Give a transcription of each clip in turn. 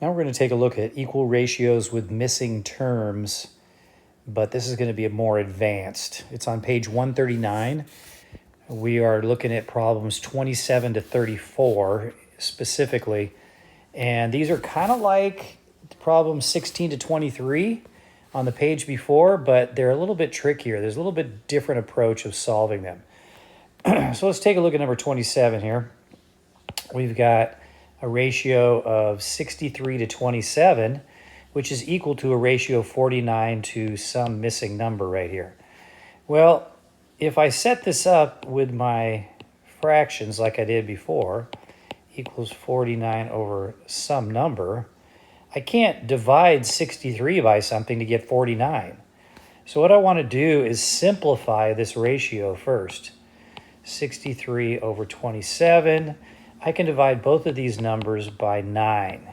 Now we're going to take a look at equal ratios with missing terms, but this is going to be more advanced. It's on page 139. We are looking at problems 27 to 34 specifically, and these are kind of like problems 16 to 23 on the page before, but they're a little bit trickier. There's a little bit different approach of solving them. So let's take a look at number 27 here. We've got a ratio of 63 to 27, which is equal to a ratio of 49 to some missing number right here. Well, if I set this up with my fractions like I did before, equals 49 over some number, I can't divide 63 by something to get 49. So what I want to do is simplify this ratio first. 63 over 27. I can divide both of these numbers by 9.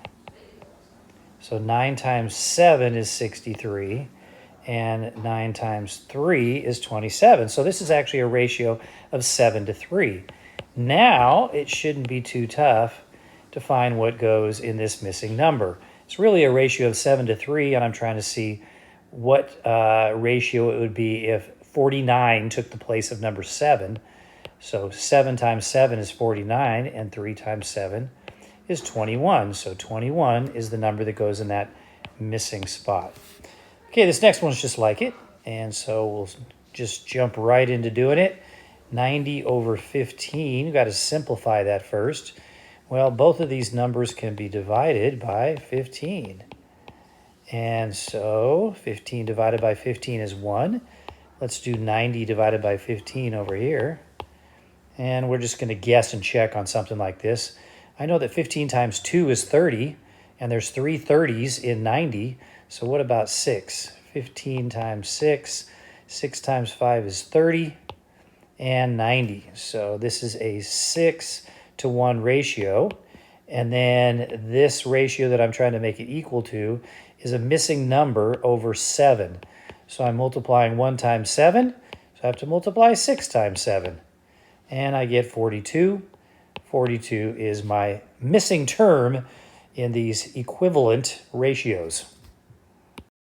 So 9 times 7 is 63, and 9 times 3 is 27. So this is actually a ratio of 7 to 3. Now it shouldn't be too tough to find what goes in this missing number. It's really a ratio of 7 to 3, and I'm trying to see what ratio it would be if 49 took the place of number 7. So 7 times 7 is 49, and 3 times 7 is 21. So 21 is the number that goes in that missing spot. Okay, this next one's just like it, and so we'll just jump right into doing it. 90 over 15, we've got to simplify that first. Well, both of these numbers can be divided by 15. And so 15 divided by 15 is 1. Let's do 90 divided by 15 over here. And we're just going to guess and check on something like this. I know that 15 times 2 is 30, and there's 3 30s in 90. So what about 6? 15 times 6. 6 times 5 is 30, and 90. So this is a 6 to 1 ratio. And then this ratio that I'm trying to make it equal to is a missing number over 7. So I'm multiplying 1 times 7. So I have to multiply 6 times 7. And I get 42. 42 is my missing term in these equivalent ratios.